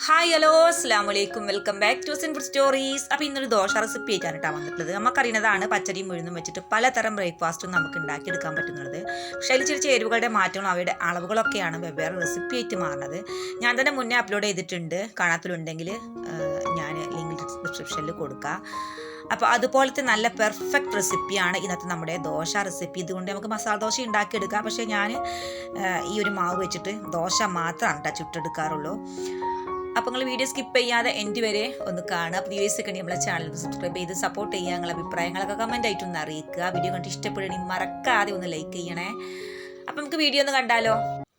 Hi hello അസ്സാം വലൈക്കും welcome back to സിൻഫുഡ് stories. അപ്പോൾ ഇന്നൊരു ദോശ റെസിപ്പി ആയിട്ടാണ് വന്നിട്ടുള്ളത്. നമുക്കറിയുന്നതാണ് പച്ചരിയും ഉഴുന്നും വെച്ചിട്ട് പലതരം ബ്രേക്ക്ഫാസ്റ്റും നമുക്ക് ഉണ്ടാക്കിയെടുക്കാൻ പറ്റുന്നത്. പക്ഷേ അതിൽ ചില ചേരുവകളുടെ മാറ്റങ്ങളും അവയുടെ അളവുകളൊക്കെയാണ് വെവ്വേറെ റെസിപ്പി ആയിട്ട് മാറുന്നത്. ഞാൻ തന്നെ മുന്നേ അപ്ലോഡ് ചെയ്തിട്ടുണ്ട്, കാണാത്തവരുണ്ടെങ്കിൽ ഞാൻ ലിങ്ക് ഡിസ്ക്രിപ്ഷനിൽ കൊടുക്കാം. അപ്പോൾ അതുപോലത്തെ നല്ല പെർഫെക്റ്റ് റെസിപ്പിയാണ് ഇന്നത്തെ നമ്മുടെ ദോശ റെസിപ്പി. ഇതുകൊണ്ട് നമുക്ക് മസാല ദോശ ഉണ്ടാക്കിയെടുക്കാം. പക്ഷേ ഞാൻ ഈ ഒരു മാവ് വെച്ചിട്ട് ദോശ മാത്രമാണ് ചുട്ടെടുക്കാറുള്ളൂ. അപ്പോൾ നിങ്ങൾ വീഡിയോ സ്കിപ്പ് ചെയ്യാതെ എൻഡ് വരെ ഒന്ന് കാണുക. അപ്പോൾ വ്യൂവേഴ്സ് ഒക്കെ നമ്മളെ ചാനൽ സബ്സ്ക്രൈബ് ചെയ്ത് സപ്പോർട്ട് ചെയ്യുക. നിങ്ങളുടെ അഭിപ്രായങ്ങളൊക്കെ കമൻ്റ് ആയിട്ടൊന്ന് അറിയിക്കുക. വീഡിയോ കണ്ട് ഇഷ്ടപ്പെടുകയാണെങ്കിൽ മറക്കാതെ ഒന്ന് ലൈക്ക് ചെയ്യണേ. അപ്പോൾ നമുക്ക് വീഡിയോ ഒന്ന് കണ്ടാലോ.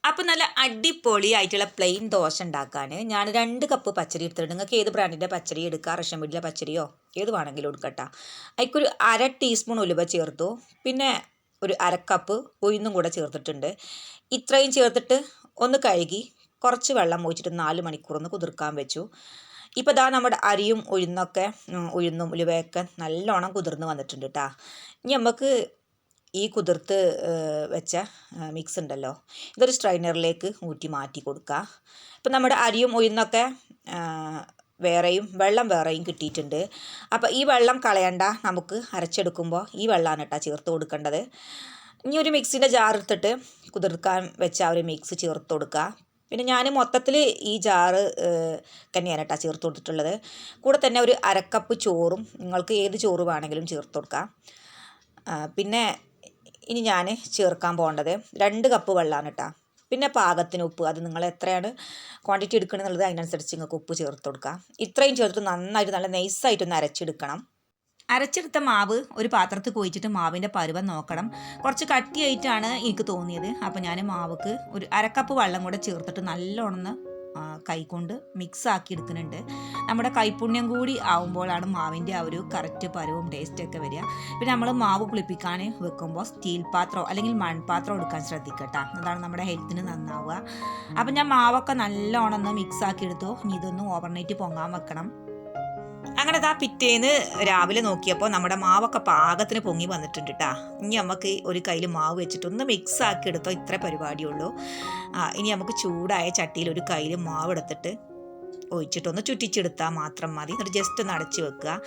അപ്പോൾ നല്ല അടിപൊളി ആയിട്ടുള്ള പ്ലെയിൻ ദോശ ഉണ്ടാക്കാൻ ഞാൻ 2 കപ്പ് പച്ചരി എടുത്തിട്ടുണ്ട്. നിങ്ങൾക്ക് ഏത് ബ്രാൻഡിൻ്റെ പച്ചരി എടുക്കുക, റേഷൻ വീട്ടിലെ പച്ചരിയോ ഏത് വേണമെങ്കിലും എടുക്കട്ടോ. അതിക്കൊരു 1/2 ടീസ്പൂൺ ഉലുവ ചേർത്തു. പിന്നെ ഒരു 1/2 കപ്പ് ഉഴുന്നും കൂടെ ചേർത്തിട്ടുണ്ട്. ഇത്രയും ചേർത്തിട്ട് ഒന്ന് കഴുകി കുറച്ച് വെള്ളം ഒഴിച്ചിട്ട് 4 മണിക്കൂറൊന്ന് കുതിർക്കാൻ വെച്ചു. ഇപ്പോൾ ദാ നമ്മുടെ അരിയും ഉഴുന്നും ഉലുവയൊക്കെ നല്ലോണം കുതിർന്ന് വന്നിട്ടുണ്ട് കേട്ടോ. ഇനി നമുക്ക് ഈ കുതിർത്ത് വെച്ച മിക്സ് ഉണ്ടല്ലോ, ഇതൊരു സ്ട്രൈനറിലേക്ക് ഊറ്റി മാറ്റി കൊടുക്കുക. ഇപ്പം നമ്മുടെ അരിയും ഉഴുന്നൊക്കെ വേറെയും വെള്ളം വേറെയും കിട്ടിയിട്ടുണ്ട്. അപ്പോൾ ഈ വെള്ളം കളയണ്ട, നമുക്ക് അരച്ചെടുക്കുമ്പോൾ ഈ വെള്ളമാണ് കേട്ടോ ചേർത്ത് കൊടുക്കേണ്ടത്. ഇനി ഒരു മിക്സിൻ്റെ ജാർ എടുത്തിട്ട് കുതിർക്കാൻ വെച്ച ആ ഒരു മിക്സ് ചേർത്ത് കൊടുക്കുക. പിന്നെ ഞാൻ മൊത്തത്തിൽ ഈ ജാറ് തന്നെയാണ് കേട്ടോ ചേർത്ത് കൊടുത്തിട്ടുള്ളത്. കൂടെ തന്നെ ഒരു 1/2 കപ്പ് ചോറും, നിങ്ങൾക്ക് ഏത് ചോറ് വേണമെങ്കിലും ചേർത്ത് കൊടുക്കാം. പിന്നെ ഇനി ഞാൻ ചേർക്കാൻ പോകേണ്ടത് 2 കപ്പ് വെള്ളമാണ് കേട്ടോ. പിന്നെ പാകത്തിന് ഉപ്പ്, അത് നിങ്ങൾ എത്രയാണ് ക്വാണ്ടിറ്റി എടുക്കണമെന്നുള്ളത് അതിനനുസരിച്ച് നിങ്ങൾക്ക് ഉപ്പ് ചേർത്ത് കൊടുക്കാം. ഇത്രയും ചേർത്തിട്ട് നന്നായിട്ട് നല്ല നൈസായിട്ടൊന്ന് അരച്ചെടുക്കണം. അരച്ചെടുത്ത മാവ് ഒരു പാത്രത്തിൽ കൊഴിച്ചിട്ട് മാവിൻ്റെ പരുവം നോക്കണം. കുറച്ച് കട്ടിയായിട്ടാണ് എനിക്ക് തോന്നിയത്. അപ്പോൾ ഞാൻ മാവക്ക് ഒരു 1/2 കപ്പ് വെള്ളം കൂടെ ചേർത്തിട്ട് നല്ലോണം കൈകൊണ്ട് മിക്സ് ആക്കി എടുക്കുന്നുണ്ട്. നമ്മുടെ കൈപ്പുണ്യം കൂടി ആവുമ്പോഴാണ് മാവിൻ്റെ ആ ഒരു കറക്റ്റ് പരുവും ടേസ്റ്റൊക്കെ വരിക. പിന്നെ നമ്മൾ മാവ് പുളിപ്പിക്കാൻ വെക്കുമ്പോൾ സ്റ്റീൽ പാത്രമോ അല്ലെങ്കിൽ മൺപാത്രം എടുക്കാൻ ശ്രദ്ധിക്കട്ടോ, അതാണ് നമ്മുടെ ഹെൽത്തിന് നന്നാവുക. അപ്പം ഞാൻ മാവൊക്കെ നല്ലോണം ഒന്ന് മിക്സ് ആക്കി എടുത്തു. ഇനി ഇതൊന്ന് ഓവർനൈറ്റ് പൊങ്ങാൻ വെക്കണം. അങ്ങനെ പിറ്റേന്ന് രാവിലെ നോക്കിയപ്പോൾ നമ്മുടെ മാവൊക്കെ പാകത്തിന് പൊങ്ങി വന്നിട്ടുണ്ട് കേട്ടോ. ഇനി നമുക്ക് ഒരു കയ്യിൽ മാവ് വെച്ചിട്ട് ഒന്ന് മിക്സ് ആക്കി എടുത്തോ, ഇത്ര പരിപാടിയുള്ളൂ. ഇനി നമുക്ക് ചൂടായ ചട്ടിയിൽ ഒരു കയ്യിൽ മാവ് എടുത്തിട്ട് ഒഴിച്ചിട്ടൊന്ന് ചുറ്റിച്ചെടുത്താൽ മാത്രം മതി. എന്നിട്ട് ജസ്റ്റ് ഒന്ന് അടച്ച് വെക്കുക.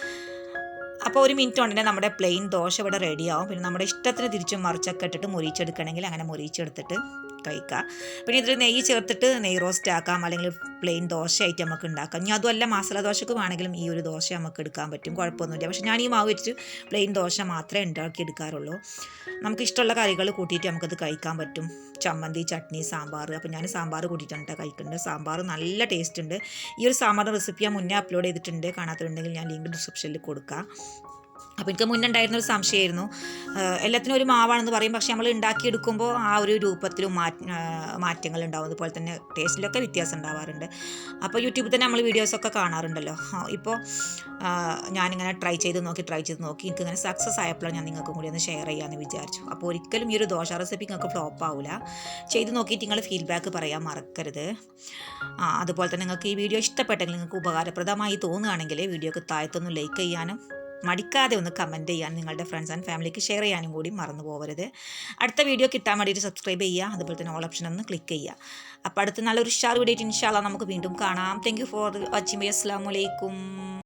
അപ്പോൾ 1 മിനിറ്റ് കൊണ്ട് തന്നെ നമ്മുടെ പ്ലെയിൻ ദോശ ഇവിടെ റെഡിയാവും. പിന്നെ നമ്മുടെ ഇഷ്ടത്തിന് തിരിച്ചും മറിച്ചൊക്കെ ഇട്ടിട്ട് മുറിച്ചെടുക്കണമെങ്കിൽ അങ്ങനെ മുറിച്ചെടുത്തിട്ട് കഴിക്കുക. പിന്നെ ഇതിൽ നെയ്യ് ചേർത്തിട്ട് നെയ്യ് റോസ്റ്റ് ആക്കാം, അല്ലെങ്കിൽ പ്ലെയിൻ ദോശയായിട്ട് നമുക്ക് ഉണ്ടാക്കാം. ഇനി അതുമല്ല മസാല ദോശക്ക് വേണമെങ്കിലും ഈ ഒരു ദോശ നമുക്ക് എടുക്കാൻ പറ്റും, കുഴപ്പമൊന്നുമില്ല. പക്ഷേ ഞാൻ ഈ മാവ് വെച്ചിട്ട് പ്ലെയിൻ ദോശ മാത്രമേ ഉണ്ടാക്കി എടുക്കാറുള്ളൂ. നമുക്ക് ഇഷ്ടമുള്ള കറികൾ കൂട്ടിയിട്ട് നമുക്കത് കഴിക്കാൻ പറ്റും. ചമ്മന്തി, ചട്നി, സാമ്പാർ. അപ്പോൾ ഞാൻ സാമ്പാർ കൂട്ടിയിട്ടാണ് കഴിക്കുന്നത്. സാമ്പാർ നല്ല ടേസ്റ്റ് ഉണ്ട്. ഈ ഒരു സാമ്പാർ റെസിപ്പി ഞാൻ മുന്നേ അപ്ലോഡ് ചെയ്തിട്ടുണ്ട്, കാണാത്തതുണ്ടെങ്കിൽ ഞാൻ ലിങ്ക് ഡിസ്ക്രിപ്ഷനിൽ കൊടുക്കാം. അപ്പോൾ എനിക്ക് മുന്നേ ഉണ്ടായിരുന്നൊരു സംശയമായിരുന്നു, എല്ലാത്തിനും ഒരു മാവാണെന്ന് പറയും, പക്ഷേ നമ്മൾ ഉണ്ടാക്കിയെടുക്കുമ്പോൾ ആ ഒരു രൂപത്തിലും മാറ്റങ്ങൾ ഉണ്ടാവും, അതുപോലെ തന്നെ ടേസ്റ്റിലൊക്കെ വ്യത്യാസം ഉണ്ടാവാറുണ്ട്. അപ്പോൾ യൂട്യൂബിൽ തന്നെ നമ്മൾ വീഡിയോസൊക്കെ കാണാറുണ്ടല്ലോ. ഇപ്പോൾ ഞാനിങ്ങനെ ട്രൈ ചെയ്ത് നോക്കി എനിക്കിങ്ങനെ സക്സസ് ആയപ്പോഴാണ് ഞാൻ നിങ്ങൾക്കും കൂടി ഒന്ന് ഷെയർ ചെയ്യാമെന്ന് വിചാരിച്ചു. അപ്പോൾ ഒരിക്കലും ഈ ഒരു ദോശ റെസിപ്പി നിങ്ങൾക്ക് ഫ്ലോപ്പ് ആവില്ല. ചെയ്ത് നോക്കിയിട്ട് നിങ്ങൾ ഫീഡ്ബാക്ക് പറയാൻ മറക്കരുത്. അതുപോലെ തന്നെ നിങ്ങൾക്ക് ഈ വീഡിയോ ഇഷ്ടപ്പെട്ടെങ്കിൽ, നിങ്ങൾക്ക് ഉപകാരപ്രദമായി തോന്നുകയാണെങ്കിൽ വീഡിയോക്ക് താഴത്തൊന്ന് ലൈക്ക് ചെയ്യാനും മടിക്കാതെ ഒന്ന് കമൻറ്റ് ചെയ്യാൻ, നിങ്ങളുടെ ഫ്രണ്ട്സ് ആൻഡ് ഫാമിലിക്ക് ഷെയർ ചെയ്യാനും കൂടി മറന്നു പോകരുത്. അടുത്ത വീഡിയോ കിട്ടാൻ വേണ്ടിയിട്ട് സബ്സ്ക്രൈബ് ചെയ്യുക, അതുപോലെ തന്നെ ഓൾ ഓപ്ഷൻ ഒന്ന് ക്ലിക്ക് ചെയ്യുക. അപ്പോൾ അടുത്ത നല്ലൊരു ഉഷാർ വീഡിയോ ഇൻഷാ അല്ലാഹ് നമുക്ക് വീണ്ടും കാണാം. Thank you for watching. അസ്സലാമു അലൈക്കും.